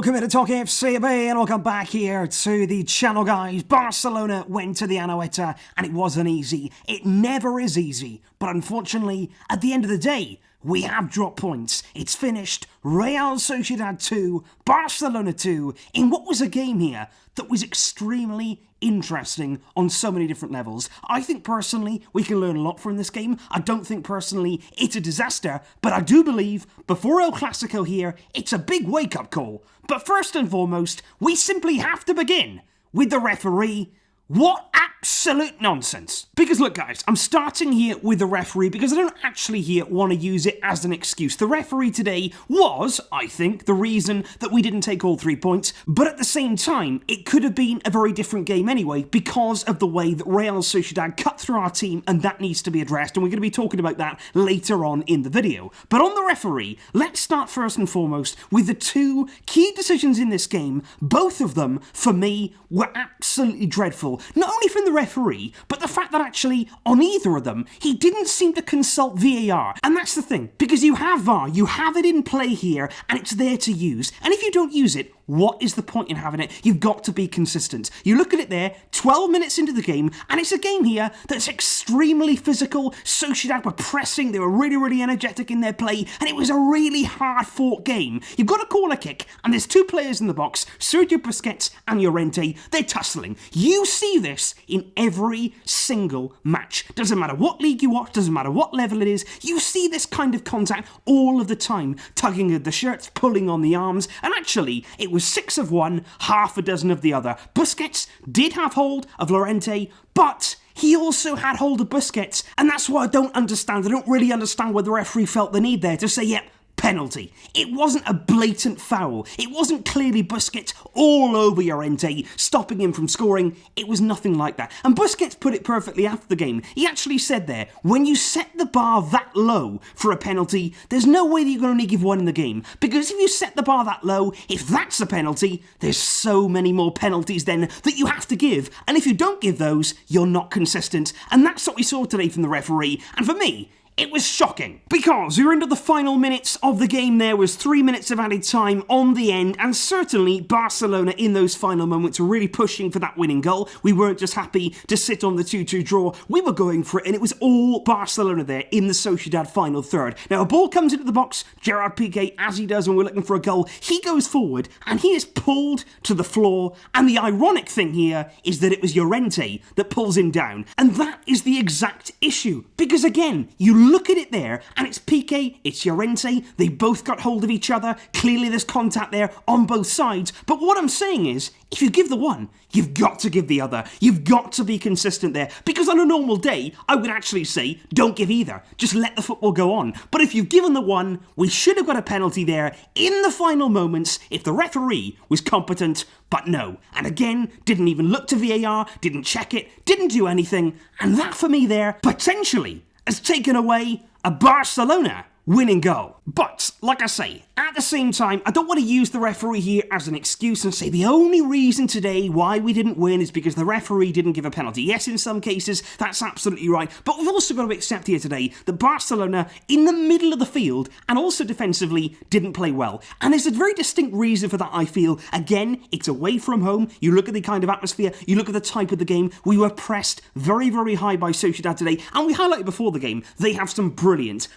Welcome to TalkFCB and welcome back here to the channel, guys. Barcelona went to the Anoeta and it wasn't easy. It never is easy, but unfortunately, at the end of the day, we have dropped points. It's finished Real Sociedad 2, Barcelona 2, in what was a game here that was extremely interesting on so many different levels. I think personally we can learn a lot from this game. I don't think personally it's a disaster, but I do believe before El Clasico here, it's a big wake-up call. But first and foremost, we simply have to begin with the referee. What absolute nonsense. Because look, guys, I'm starting here with the referee because I don't actually here want to use it as an excuse. The referee today was, I think, the reason that we didn't take all 3 points, but at the same time, it could have been a very different game anyway because of the way that Real Sociedad cut through our team, and that needs to be addressed, and we're going to be talking about that later on in the video. But on the referee, let's start first and foremost with the two key decisions in this game. Both of them, for me, were absolutely dreadful. Not only from the referee, but the fact that actually, on either of them, he didn't seem to consult VAR. And that's the thing, because you have VAR, you have it in play here, and it's there to use. And if you don't use it, what is the point in having it? You've got to be consistent. You look at it there, 12 minutes into the game, and it's a game here that's extremely physical. Sociedad were pressing, they were really energetic in their play, and it was a really hard-fought game. You've got a corner kick, and there's two players in the box, Sergio Busquets and Llorente. They're tussling. You see this in every single match. Doesn't matter what league you watch, doesn't matter what level it is, you see this kind of contact all of the time. Tugging at the shirts, pulling on the arms, and actually, it was 6 of one, half a dozen of the other. Busquets did have hold of Llorente, but he also had hold of Busquets, and that's what I don't understand. I don't really understand why the referee felt the need there to say, yep, penalty. It wasn't a blatant foul. It wasn't clearly Busquets all over Llorente, stopping him from scoring. It was nothing like that. And Busquets put it perfectly after the game. He actually said there, when you set the bar that low for a penalty, there's no way that you're going to only give one in the game. Because if you set the bar that low, if that's a penalty, there's so many more penalties then that you have to give. And if you don't give those, you're not consistent. And that's what we saw today from the referee. And for me, it was shocking, because we were into the final minutes of the game. There was 3 minutes of added time on the end, and certainly Barcelona in those final moments were really pushing for that winning goal. We weren't just happy to sit on the 2-2 draw, we were going for it, and it was all Barcelona there in the Sociedad final third. Now a ball comes into the box, Gerard Piqué, as he does when we're looking for a goal, he goes forward, and he is pulled to the floor, and the ironic thing here is that it was Llorente that pulls him down, and that is the exact issue, because again, you look at it there, and it's Piqué, it's Llorente, they both got hold of each other, clearly there's contact there on both sides, but what I'm saying is, if you give the one, you've got to give the other. You've got to be consistent there, because on a normal day, I would actually say, don't give either, just let the football go on. But if you've given the one, we should have got a penalty there in the final moments if the referee was competent, but no. And again, didn't even look to VAR, didn't check it, didn't do anything, and that for me there, potentially, has taken away a Barcelona winning goal. But, like I say, at the same time, I don't want to use the referee here as an excuse and say the only reason today why we didn't win is because the referee didn't give a penalty. Yes, in some cases, that's absolutely right, but we've also got to accept here today that Barcelona, in the middle of the field, and also defensively, didn't play well. And there's a very distinct reason for that, I feel. Again, it's away from home, you look at the kind of atmosphere, you look at the type of the game, we were pressed very high by Sociedad today, and we highlighted before the game, they have some brilliant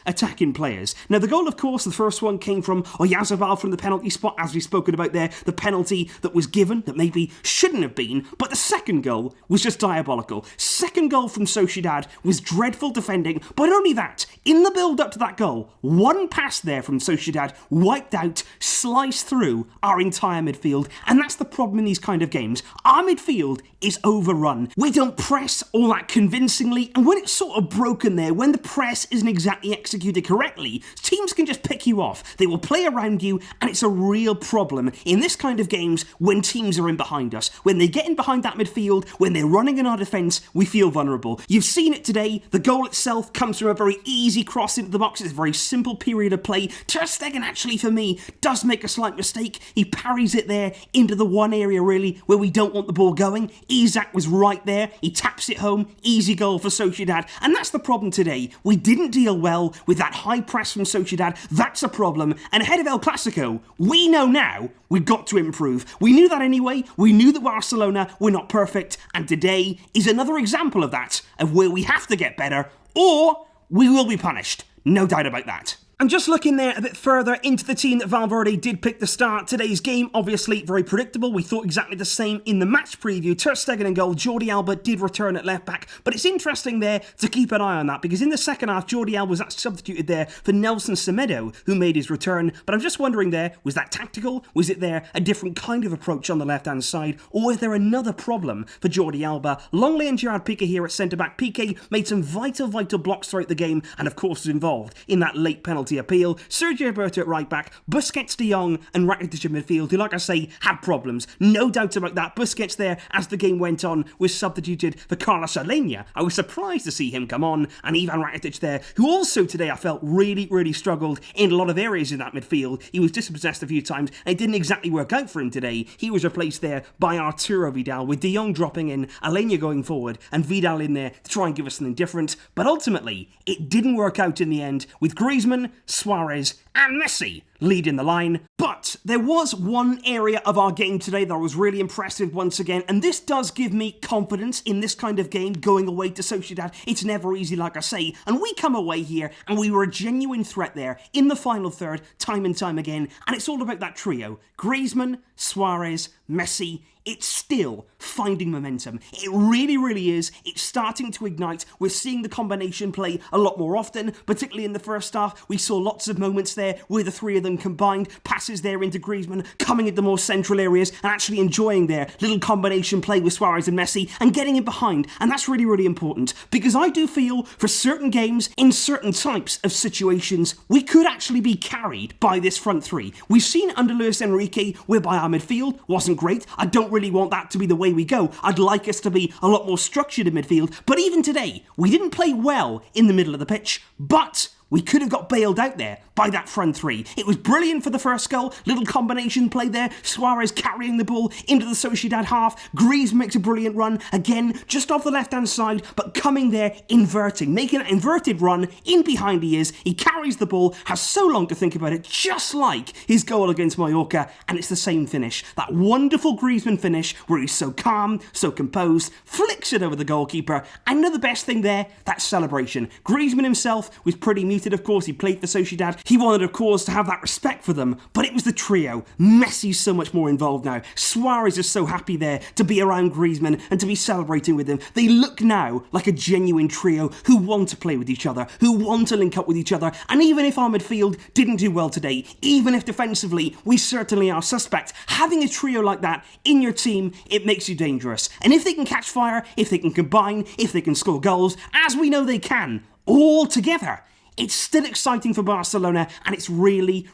attacking players. Now, the goal, of course, the first one came from Oyarzabal from the penalty spot, as we've spoken about there, the penalty that was given that maybe shouldn't have been, but the second goal was just diabolical. Second goal from Sociedad was dreadful defending, but not only that, in the build-up to that goal, one pass there from Sociedad wiped out, sliced through our entire midfield, and that's the problem in these kind of games. Our midfield is overrun. We don't press all that convincingly, and when it's sort of broken there, when the press isn't exactly executed correctly, teams can just pick you off. They will play around you, and it's a real problem in this kind of games when teams are in behind us. When they get in behind that midfield, when they're running in our defence, we feel vulnerable. You've seen it today. The goal itself comes from a very easy cross into the box. It's a very simple period of play. Ter Stegen, actually, for me, does make a slight mistake. He parries it there into the one area, really, where we don't want the ball going. Isak was right there. He taps it home. Easy goal for Sociedad. And that's the problem today. We didn't deal well with that high press from Sociedad. That's that's a problem, and ahead of El Clasico, we know now we've got to improve. We knew that anyway, we knew that Barcelona were not perfect, and today is another example of that, of where we have to get better, or we will be punished. No doubt about that. And just looking there a bit further into the team that Valverde did pick to start today's game, obviously very predictable. We thought exactly the same in the match preview. Ter Stegen in goal, Jordi Alba did return at left back, but it's interesting there to keep an eye on that, because in the second half, Jordi Alba was actually substituted there for Nelson Semedo, who made his return. But I'm just wondering there, was that tactical? Was it there a different kind of approach on the left-hand side? Or is there another problem for Jordi Alba? Longley and Gerard Piqué here at centre-back. Piqué made some vital blocks throughout the game, and of course was involved in that late penalty appeal. Sergio Roberto at right back, Busquets, De Jong and Rakitic in midfield, who, like I say, had problems. No doubt about that. Busquets there, as the game went on, was substituted for Carlos Alenia. I was surprised to see him come on, and Ivan Rakitic there, who also today I felt really struggled in a lot of areas in that midfield. He was dispossessed a few times, and it didn't exactly work out for him today. He was replaced there by Arturo Vidal, with De Jong dropping in, Alenia going forward, and Vidal in there to try and give us something different. But ultimately, it didn't work out in the end, with Griezmann, Suarez and Messi leading the line. But there was one area of our game today that I was really impressed with once again, and this does give me confidence in this kind of game, going away to Sociedad. It's never easy, like I say, and we come away here and we were a genuine threat there in the final third, time and time again, and it's all about that trio. Griezmann, Suarez, Messi. It's still finding momentum. It really is. It's starting to ignite. We're seeing the combination play a lot more often, particularly in the first half. We saw lots of moments there where the three of them combined, passes there into Griezmann, coming into more central areas and actually enjoying their little combination play with Suarez and Messi and getting in behind. And that's really important, because I do feel for certain games, in certain types of situations, we could actually be carried by this front three. We've seen under Luis Enrique, whereby our midfield wasn't great. I don't really want that to be the way we go. I'd like us to be a lot more structured in midfield, but even today, we didn't play well in the middle of the pitch, but we could have got bailed out there by that front three. It was brilliant for the first goal, little combination play there, Suarez carrying the ball into the Sociedad half, Griezmann makes a brilliant run, again, just off the left-hand side, but coming there, inverting, making an inverted run, in behind he carries the ball, has so long to think about it, just like his goal against Mallorca, and it's the same finish. That wonderful Griezmann finish, where he's so calm, so composed, flicks it over the goalkeeper, and you know the best thing there? That celebration. Griezmann himself was pretty muted, of course. He played for Sociedad. He wanted, of course, to have that respect for them, but it was the trio. Messi's so much more involved now. Suarez is so happy there to be around Griezmann and to be celebrating with him. They look now like a genuine trio who want to play with each other, who want to link up with each other, and even if our midfield didn't do well today, even if defensively we certainly are suspect, having a trio like that in your team, it makes you dangerous. And if they can catch fire, if they can combine, if they can score goals, as we know they can, all together, it's still exciting for Barcelona, and it's really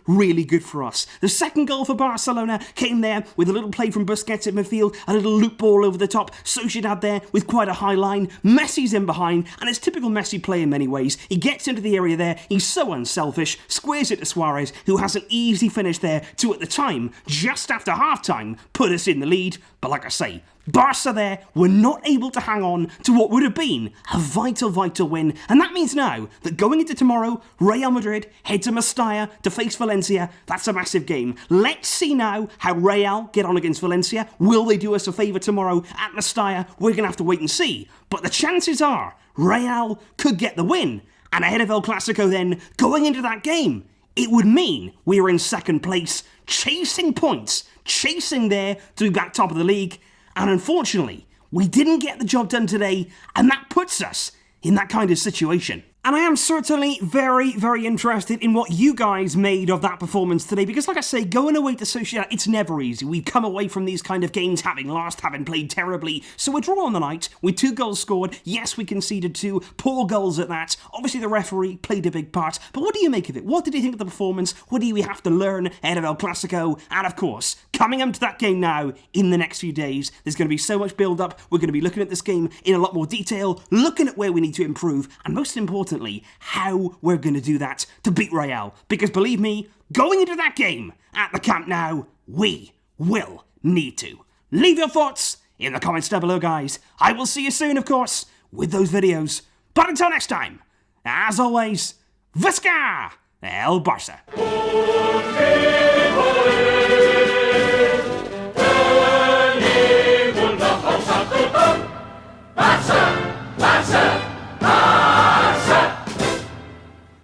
good for us. The second goal for Barcelona came there with a little play from Busquets in midfield, a little loop ball over the top, Sociedad there with quite a high line, Messi's in behind, and it's typical Messi play in many ways. He gets into the area there, he's so unselfish, squares it to Suarez, who has an easy finish there to, at the time, just after half-time, put us in the lead. But like I say, Barca there were not able to hang on to what would have been a vital win, and that means now that going into tomorrow, Real Madrid head to Mestalla to face Valencia. That's a massive game. Let's see now how Real get on against Valencia. Will they do us a favour tomorrow at Mestalla? We're going to have to wait and see, but the chances are Real could get the win, and ahead of El Clasico then, going into that game, it would mean we were in second place, chasing points, chasing there to be back top of the league. And unfortunately, we didn't get the job done today, and that puts us in that kind of situation. And I am certainly very interested in what you guys made of that performance today, because like I say, going away to Sociedad, it's never easy. We've come away from these kind of games having lost, having played terribly, so we're drawn on the night with 2 goals scored. Yes, we conceded 2 poor goals at that. Obviously the referee played a big part, but what do you make of it? What did you think of the performance? What do we have to learn ahead of El Clasico? And of course, coming up to that game now in the next few days, there's going to be so much build-up. We're going to be looking at this game in a lot more detail, looking at where we need to improve, and most importantly, how we're going to do that to beat Real. Because believe me, going into that game at the Camp Nou, we will need to. Leave your thoughts in the comments down below, guys. I will see you soon, of course, with those videos. But until next time, as always, Visca El Barça.